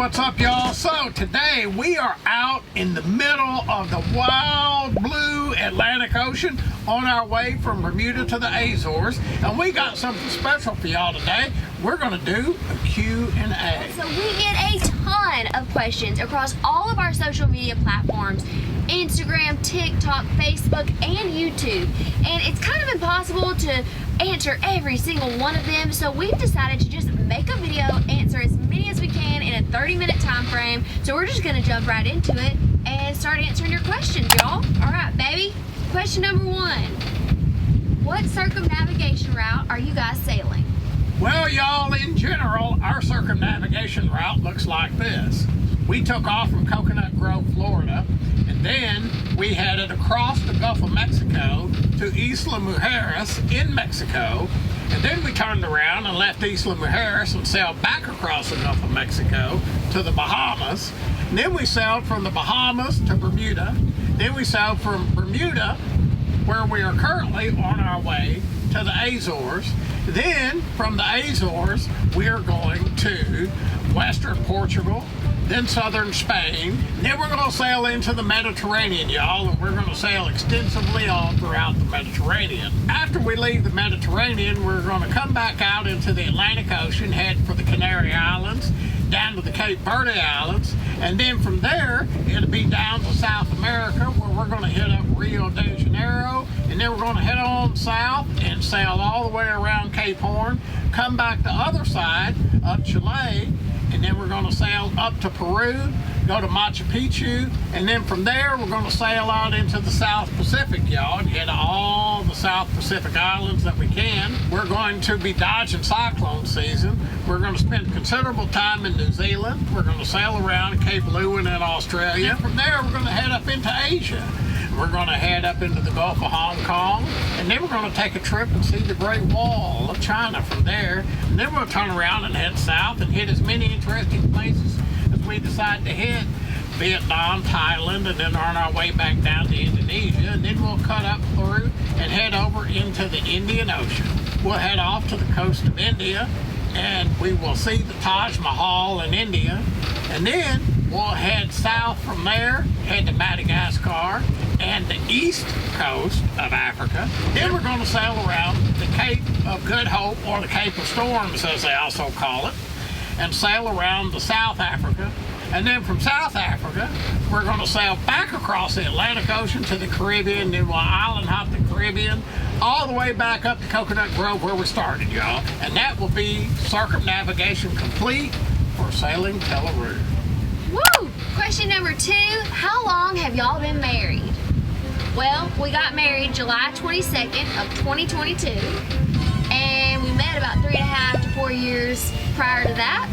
what's up, y'all? So today we are out in the middle of the wild blue Atlantic Ocean on our way from Bermuda to the Azores, and we got something special for y'all today. We're going to do a Q&A. So we get a ton of questions across all of our social media platforms: Instagram, TikTok, Facebook, and YouTube. And it's kind of impossible to answer every single one of them, so we've decided to just make a video, answer as many as we can in a 30-minute time frame. So we're just gonna jump right into it and start answering your questions, y'all. All right, baby. Question number 1. What circumnavigation route are you guys sailing? Well, y'all, in general, our circumnavigation route looks like this. We took off from Coconut Grove, Florida, and then we headed across the Gulf of Mexico to Isla Mujeres in Mexico, and then we turned around and left Isla Mujeres and sailed back across the Gulf of Mexico to the Bahamas. And then we sailed from the Bahamas to Bermuda. Then we sailed from Bermuda, where we are currently on our way, to the Azores. Then from the Azores, we are going to western Portugal, then southern Spain. Then we're going to sail into the Mediterranean, y'all, and we're going to sail extensively all throughout the Mediterranean. After we leave the Mediterranean, we're going to come back out into the Atlantic Ocean, head for the Canary Islands, down to the Cape Verde Islands, and then from there, it'll be down to South America, where we're going to hit up Rio de Janeiro, and then we're going to head on south and sail all the way around Cape Horn, come back the other side of Chile, and then we're going to sail up to Peru, go to Machu Picchu, and then from there we're going to sail out into the South Pacific, y'all, and hit all the South Pacific islands that we can. We're going to be dodging cyclone season. We're going to spend considerable time in New Zealand. We're going to sail around Cape Leeuwin in Australia. From there we're going to head up into Asia. We're going to head up into the Gulf of Hong Kong, and then we're going to take a trip and see the Great Wall of China from there. And then we'll turn around and head south and hit as many interesting places as we decide to hit. Vietnam, Thailand, and then on our way back down to Indonesia. And then we'll cut up through and head over into the Indian Ocean. We'll head off to the coast of India, and we will see the Taj Mahal in India. And then we'll head south from there, head to Madagascar and the east coast of Africa. Then we're going to sail around the Cape of Good Hope, or the Cape of Storms as they also call it, and sail around to South Africa. And then from South Africa, we're going to sail back across the Atlantic Ocean to the Caribbean, then we'll island hop the Caribbean, all the way back up to Coconut Grove where we started, y'all. And that will be circumnavigation complete for sailing Tela. Woo! Question number 2, how long have y'all been married? Well, we got married July 22nd of 2022, and we met about 3.5 to 4 years prior to that,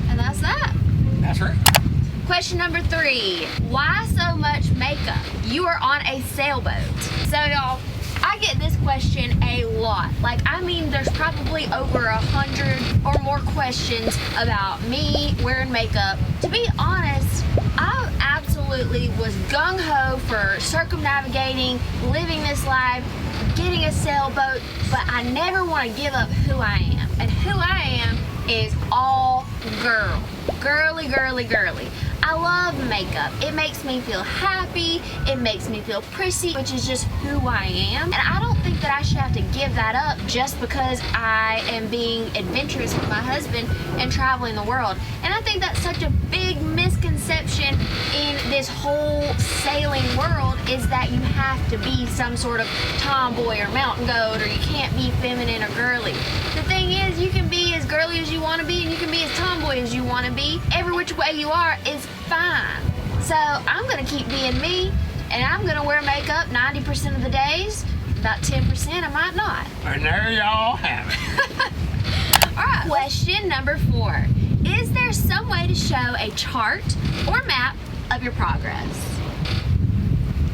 and that's that. That's right. Question number 3, why so much makeup? You are on a sailboat. So y'all, I get this question a lot. Like, I mean, there's probably over 100 or more questions about me wearing makeup. To be honest, I absolutely was gung-ho for circumnavigating, living this life, getting a sailboat, but I never want to give up who I am. And who I am is all girl. Girly, girly, girly. I love makeup. It makes me feel happy. It makes me feel prissy, which is just who I am. And I don't think that I should have to give that up just because I am being adventurous with my husband and traveling the world. And I think that's such a big misconception in this whole sailing world, is that you have to be some sort of tomboy or mountain goat, or you can't be feminine or girly. The thing is, you can be as girly as you want to be, and you can be as tomboy as you want to be. Every which way you are is fine. So I'm gonna keep being me, and I'm gonna wear makeup 90% of the days. About 10% I might not. And there y'all have it. All right, question number 4. Is there some way to show a chart or map of your progress?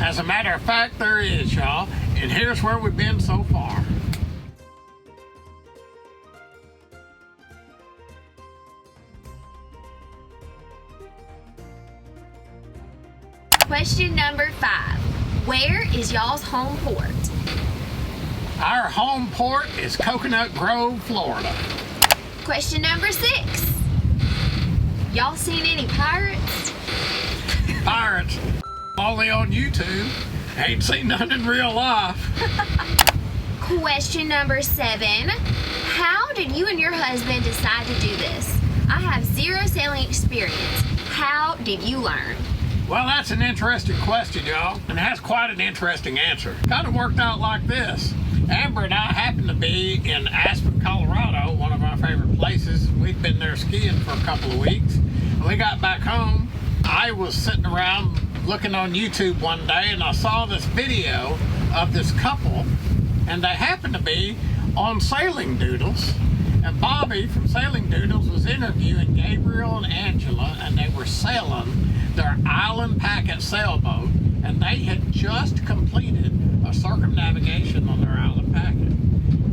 As a matter of fact, there is, y'all, and here's where we've been so far. Question number 5. Where is y'all's home port? Our home port is Coconut Grove, Florida. Question number 6. Y'all seen any pirates? Pirates, only on YouTube. Ain't seen none in real life. Question number 7. How did you and your husband decide to do this? I have 0 sailing experience. How did you learn? Well, that's an interesting question, y'all, and it has quite an interesting answer. Kind of worked out like this. Amber and I happened to be in Aspen, Colorado, one of our favorite places. We'd been there skiing for a couple of weeks. When we got back home, I was sitting around looking on YouTube one day, and I saw this video of this couple, and they happened to be on Sailing Doodles. And Bobby from Sailing Doodles was interviewing Gabriel and Angela, and they were sailing their island packet sailboat, and they had just completed a circumnavigation on their island packet.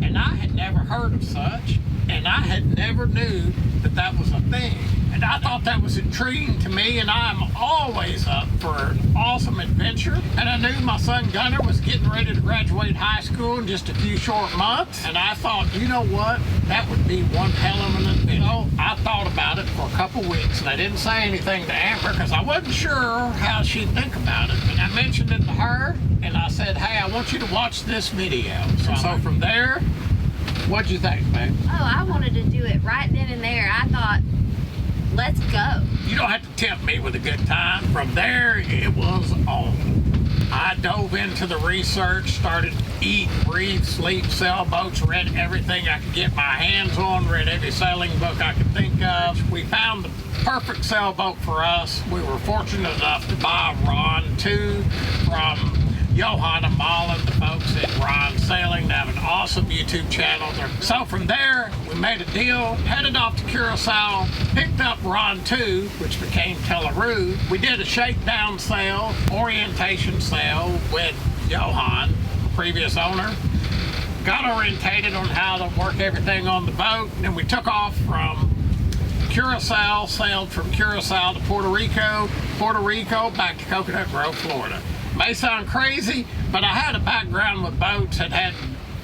And I had never heard of such, and I had never knew that that was a thing. And I thought that was intriguing to me, and I'm always up for an awesome adventure. And I knew my son Gunnar was getting ready to graduate high school in just a few short months. And I thought, you know what? That would be one hell of an adventure. So I thought about it for a couple weeks, and I didn't say anything to Amber because I wasn't sure how she'd think about it. And I mentioned it to her, and I said, hey, I want you to watch this video. So from there, what'd you think, babe? Oh, I wanted to do it right then and there. I thought, let's go. You don't have to tempt me with a good time. From there, it was on. I dove into the research, started eat, breathe, sleep, sailboats, read everything I could get my hands on, read every sailing book I could think of. We found the perfect sailboat for us. We were fortunate enough to buy Ron 2 from Johan and Malin, the folks at Ron Sailing. They have an awesome YouTube channel. So from there, we made a deal, headed off to Curacao, picked up Ron 2, which became Tela. We did a shakedown sail, orientation sail with Johan, the previous owner. Got orientated on how to work everything on the boat, and then we took off from Curacao, sailed from Curacao to Puerto Rico, back to Coconut Grove, Florida. May sound crazy, but I had a background with boats, had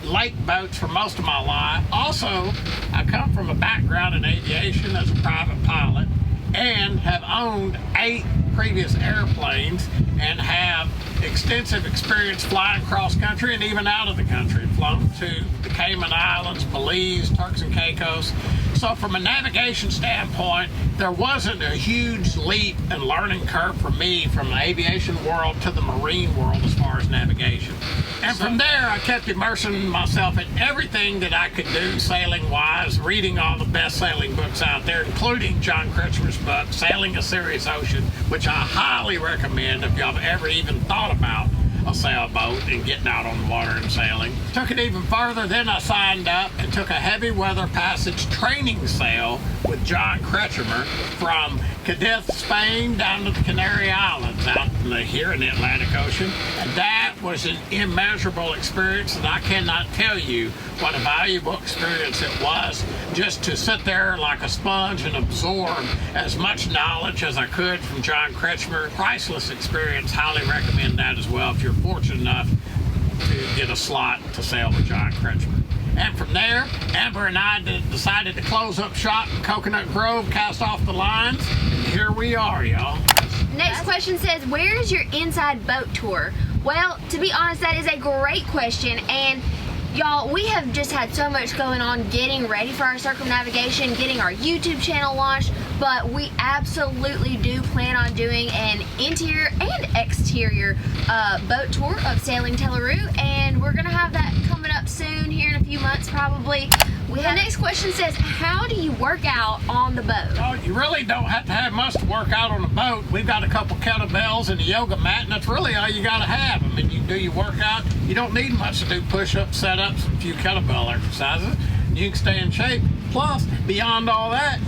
lake boats for most of my life. Also, I come from a background in aviation as a private pilot and have owned 8 previous airplanes and have extensive experience flying cross country and even out of the country. Flown to the Cayman Islands, Belize, Turks and Caicos. So from a navigation standpoint, there wasn't a huge leap and learning curve for me from the aviation world to the marine world as far as navigation. And from there, I kept immersing myself in everything that I could do sailing-wise, reading all the best sailing books out there, including John Kretschmer's book, Sailing a Serious Ocean, which I highly recommend if y'all have ever even thought about a sailboat and getting out on the water and sailing. Took it even further, then I signed up and took a heavy weather passage training sail with John Kretschmer from Cadiz, Spain, down to the Canary Islands, out here in the Atlantic Ocean. And that was an immeasurable experience, and I cannot tell you what a valuable experience it was just to sit there like a sponge and absorb as much knowledge as I could from John Kretschmer. Priceless experience. Highly recommend that as well if you're fortunate enough to get a slot to sail with John Kretschmer. And from there, Amber and I decided to close up shop in Coconut Grove, cast off the lines, and here we are, y'all. Next question says, where is your inside boat tour? Well, to be honest, that is a great question, and y'all, we have just had so much going on getting ready for our circumnavigation, getting our YouTube channel launched, but we absolutely do plan on doing an interior and exterior boat tour of Sailing Tela, and we're gonna have that coming up soon, here in a few months probably. The next question says, how do you work out on the boat? Oh, you really don't have to have much to work out on the boat. We've got a couple kettlebells and a yoga mat, and that's really all you gotta have. I mean, you do your workout. You don't need much to do push-ups, set-ups, and a few kettlebell exercises. You can stay in shape. Plus, beyond all that,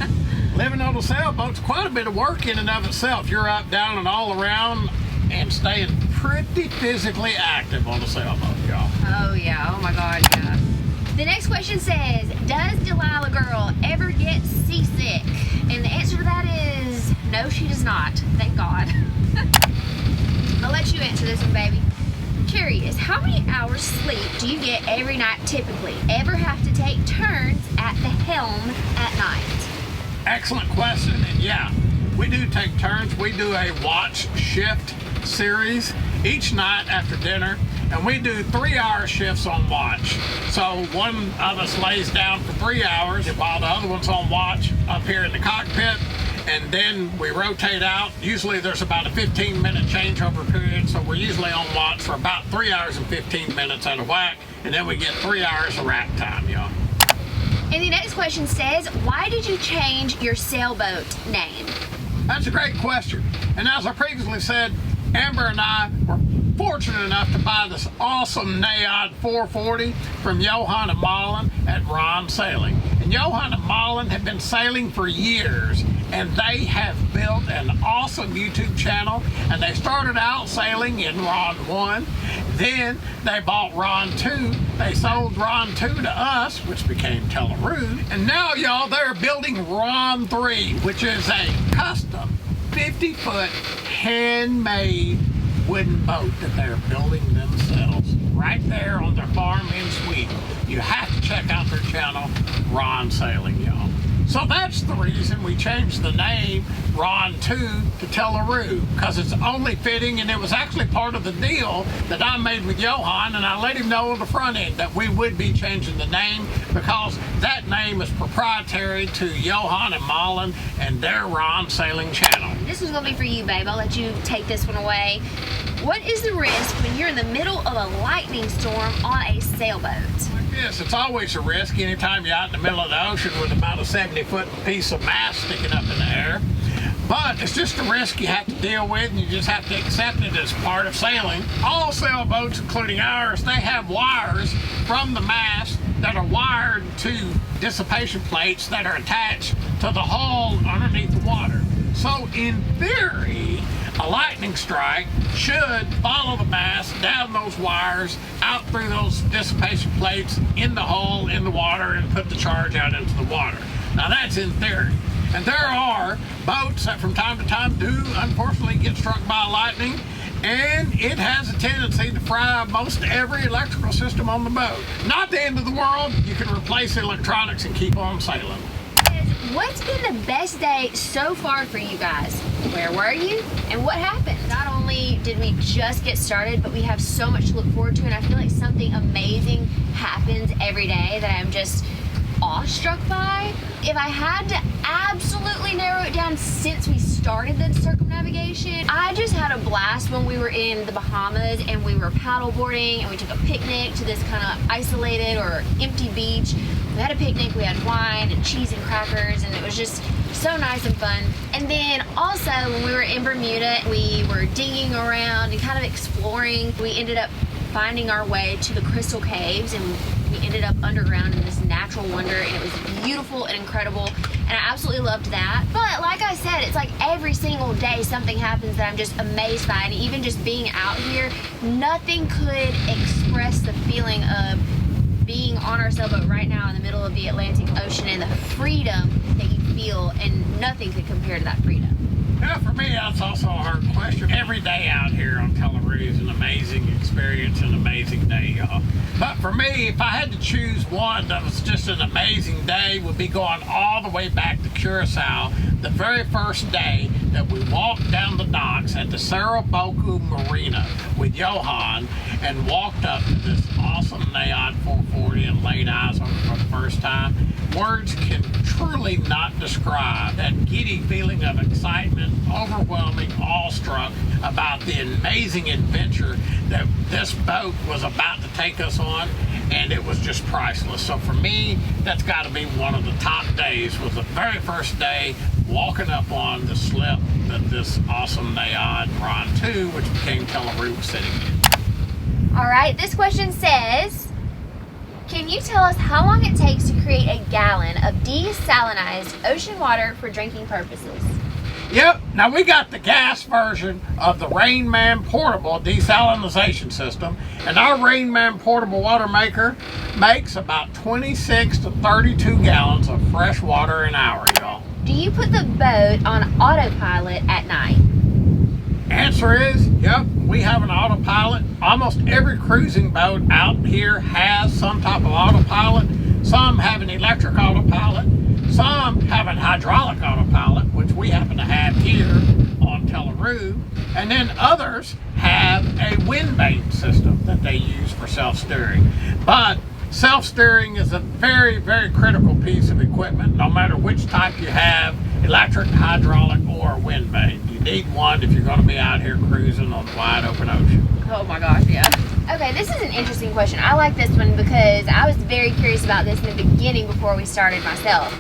living on a sailboat's quite a bit of work in and of itself. You're up, down, and all around, and staying pretty physically active on a sailboat, y'all. Oh yeah, oh my God, yeah. The next question says, does Delilah girl ever get seasick? And the answer to that is, no, she does not. Thank God. I'll let you answer this one, baby. Curious, how many hours sleep do you get every night typically? Ever have to take turns at the helm at night? Excellent question, and yeah, we do take turns. We do a watch shift series each night after dinner, and we do 3-hour shifts on watch. So one of us lays down for 3 hours while the other one's on watch up here in the cockpit, and then we rotate out. Usually there's about a 15-minute changeover period, so we're usually on watch for about 3 hours and 15 minutes out of whack, and then we get 3 hours of rack time, y'all. And the next question says, why did you change your sailboat name? That's a great question. And as I previously said, Amber and I were fortunate enough to buy this awesome Naiad 440 from Johan and Malin at Ron Sailing. And Johan and Malin have been sailing for years, and they have built an awesome YouTube channel. And they started out sailing in Ron 1. Then they bought Ron 2. They sold Ron 2 to us, which became Tela. And now, y'all, they're building Ron 3, which is a custom 50-foot handmade wooden boat that they're building themselves right there on their farm in Sweden. You have to check out their channel, Ron Sailing, y'all. So that's the reason we changed the name Ron 2 to Tela, because it's only fitting, and it was actually part of the deal that I made with Johan, and I let him know on the front end that we would be changing the name because that name is proprietary to Johan and Malin and their Ron Sailing channel. This is gonna be for you, babe. I'll let you take this one away. What is the risk when you're in the middle of a lightning storm on a sailboat? Yes, it's always a risk anytime you're out in the middle of the ocean with about a 70-foot piece of mast sticking up in the air. But it's just a risk you have to deal with, and you just have to accept it as part of sailing. All sailboats, including ours, they have wires from the mast that are wired to dissipation plates that are attached to the hull underneath the water. So in theory, a lightning strike should follow the mast down those wires, out through those dissipation plates, in the hull, in the water, and put the charge out into the water. Now that's in theory. And there are boats that from time to time do unfortunately get struck by lightning, and it has a tendency to fry most every electrical system on the boat. Not the end of the world. You can replace the electronics and keep on sailing. What's been the best day so far for you guys? Where were you and what happened? Not only did we just get started, but we have so much to look forward to, and I feel like something amazing happens every day that I'm just awestruck by. If I had to absolutely narrow it down since we started the circumnavigation, I just had a blast when we were in the Bahamas and we were paddleboarding and we took a picnic to this kind of isolated or empty beach. We had a picnic, we had wine and cheese and crackers, and it was just so nice and fun. And then also when we were in Bermuda, we were digging around and kind of exploring. We ended up finding our way to the Crystal Caves, and we ended up underground in this natural wonder, and it was beautiful and incredible, and I absolutely loved that. But like I said, it's like every single day something happens that I'm just amazed by, and even just being out here, nothing could express the feeling of being on our sailboat right now in the middle of the Atlantic Ocean and the freedom that you feel, and nothing could compare to that freedom. Yeah, for me, that's also a hard question. Every day out here on Tela is an amazing experience, an amazing day, y'all. But for me, if I had to choose one that was just an amazing day, would be going all the way back to Curacao, the very first day that we walked down the docks at the Cerro Boku Marina with Johan and walked up to this awesome Naiad 440 and laid eyes on it for the first time. Words can truly not describe that giddy feeling of excitement, overwhelming, awestruck about the amazing adventure that this boat was about to take us on, and it was just priceless. So for me, that's got to be one of the top days, was the very first day walking up on the slip that this awesome Naiad Ron 2, which became Tela, was sitting in. All right, this question says, can you tell us how long it takes to create a gallon of desalinized ocean water for drinking purposes? Yep, now we got the gas version of the Rain Man portable desalinization system, and our Rain Man portable water maker makes about 26 to 32 gallons of fresh water an hour, y'all. Do you put the boat on autopilot at night? Answer is, yep, we have an autopilot. Almost every cruising boat out here has some type of autopilot. Some have an electric autopilot. Some have an hydraulic autopilot, which we happen to have here on Tela, and then others have a wind-based system that they use for self-steering. But self-steering is a very, very critical piece of equipment, no matter which type you have, electric, hydraulic, or wind-based. You need one if you're going to be out here cruising on the wide open ocean. Oh my gosh, yeah. Okay, this is an interesting question. I like this one because I was very curious about this in the beginning before we started myself.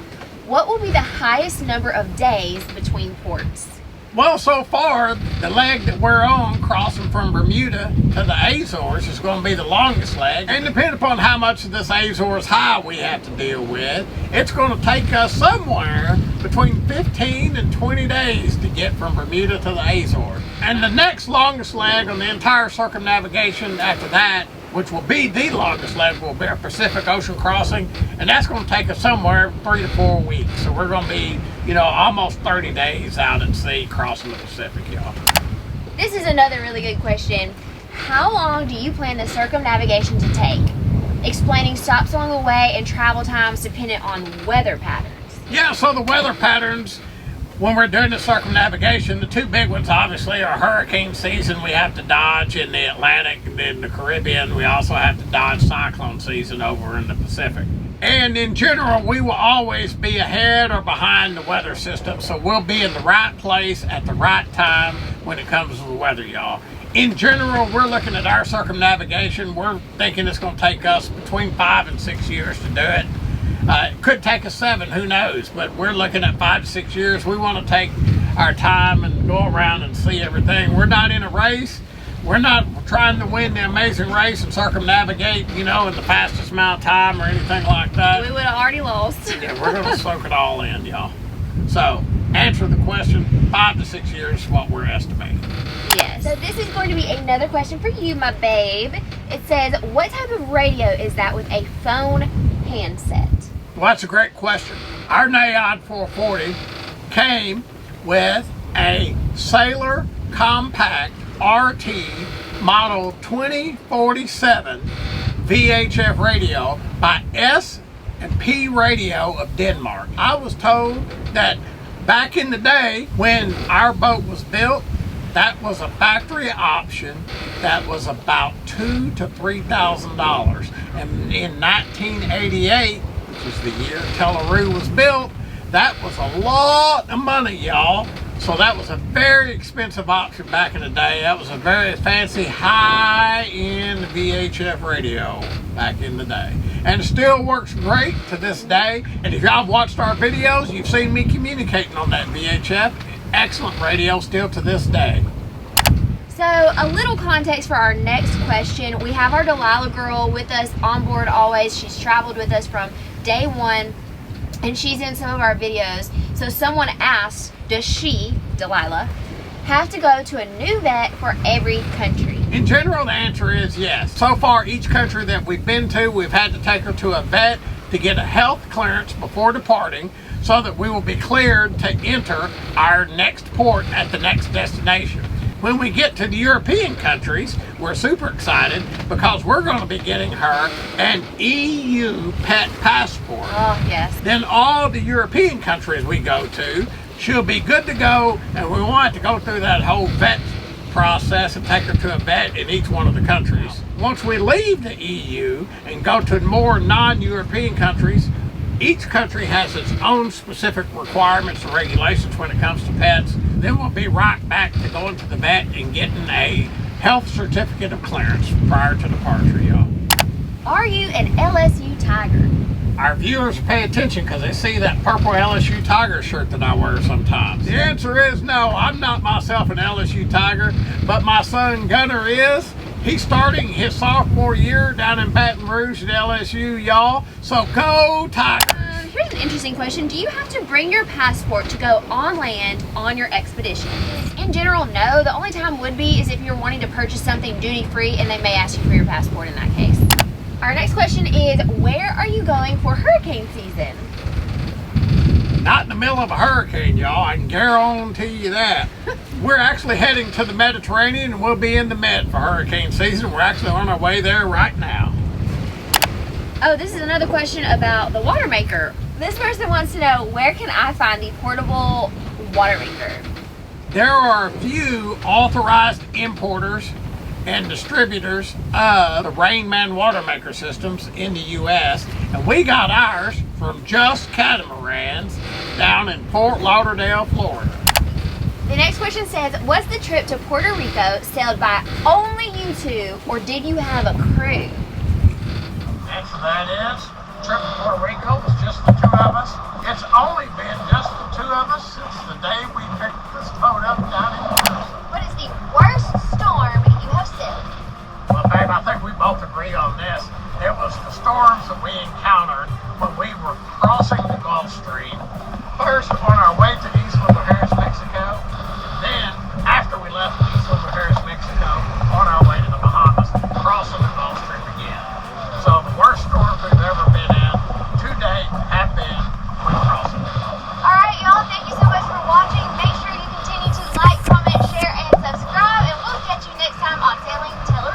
What will be the highest number of days between ports? Well, so far, the leg that we're on, crossing from Bermuda to the Azores, is going to be the longest leg. And depending upon how much of this Azores high we have to deal with, it's going to take us somewhere between 15 and 20 days to get from Bermuda to the Azores. And the next longest leg on the entire circumnavigation after that, which will be the longest leg, will be a Pacific Ocean crossing, and that's going to take us somewhere 3 to 4 weeks. So we're going to be, almost 30 days out at sea crossing the Pacific, y'all. This is another really good question. How long do you plan the circumnavigation to take? Explaining stops along the way and travel times dependent on weather patterns. Yeah, so the weather patterns, when we're doing the circumnavigation, the two big ones obviously are hurricane season. We have to dodge in the Atlantic, and then the Caribbean. We also have to dodge cyclone season over in the Pacific. And in general, we will always be ahead or behind the weather system, so we'll be in the right place at the right time when it comes to the weather, y'all. In general, we're looking at our circumnavigation. We're thinking it's going to take us between 5 and 6 years to do it. It could take us 7, who knows, but we're looking at 5 to 6 years. We want to take our time and go around and see everything. We're not in a race. We're not trying to win the amazing race and circumnavigate, in the fastest amount of time or anything like that. We would have already lost. Yeah, we're going to soak it all in, y'all. So, answer the question, 5 to 6 years is what we're estimating. Yes. So this is going to be another question for you, my babe. It says, what type of radio is that with a phone handset? Well, that's a great question. Our NAIOD 440 came with a Sailor Compact RT model 2047 VHF radio by S&P Radio of Denmark. I was told that back in the day when our boat was built, that was a factory option that was about $2,000 to $3,000. And in 1988, which is the year Tela was built, that was a lot of money, y'all. So that was a very expensive option back in the day. That was a very fancy, high-end VHF radio back in the day. And it still works great to this day. And if y'all have watched our videos, you've seen me communicating on that VHF. Excellent radio still to this day. So a little context for our next question. We have our Delilah girl with us on board always. She's traveled with us from day one, and she's in some of our videos. So someone asked, does she, Delilah, have to go to a new vet for every country? In general, the answer is yes. So far, each country that we've been to, we've had to take her to a vet to get a health clearance before departing, so that we will be cleared to enter our next port at the next destination. When we get to the European countries, we're super excited because we're going to be getting her an EU pet passport. Oh, yes. Then all the European countries we go to, she'll be good to go, and we want to go through that whole vet process and take her to a vet in each one of the countries. Once we leave the EU and go to more non-European countries, each country has its own specific requirements and regulations when it comes to pets. Then we'll be right back to going to the vet and getting a health certificate of clearance prior to departure, y'all. Are you an LSU Tiger? Our viewers pay attention because they see that purple LSU Tiger shirt that I wear sometimes. The answer is no, I'm not myself an LSU Tiger, but my son Gunner is. He's starting his sophomore year down in Baton Rouge at LSU, y'all. So go Tigers! Here's an interesting question. Do you have to bring your passport to go on land on your expedition? In general, no. The only time would be is if you're wanting to purchase something duty-free and they may ask you for your passport in that case. Our next question is, where are you going for hurricane season? Not in the middle of a hurricane, y'all. I can guarantee you that. We're actually heading to the Mediterranean, and we'll be in the Med for hurricane season. We're actually on our way there right now. Oh, this is another question about the water maker. This person wants to know, where can I find the portable water maker? There are a few authorized importers and distributors of the Rain Man water maker systems in the U.S. and we got ours from Just Catamarans down in Fort Lauderdale, Florida. The next question says, was the trip to Puerto Rico sailed by only you two, or did you have a crew? Answer to that is, the trip to Puerto Rico was just the two of us. It's only been just the two of us since the day we picked this boat up down in Houston. What is the worst storm you have sailed? Well, babe, I think we both agree on this. It was the storms that we encountered when we were crossing the Gulf Stream. First, on our way to Isla Mujeres, Mexico. Then, after we left Isla Mujeres, Mexico, on our way to the Bahamas, crossing the Gulf Stream again. So the worst storms we've ever been in to date have been when crossing the Gulf. Alright, y'all, thank you so much for watching. Make sure you continue to like, comment, share, and subscribe, and we'll catch you next time on Sailing Tela.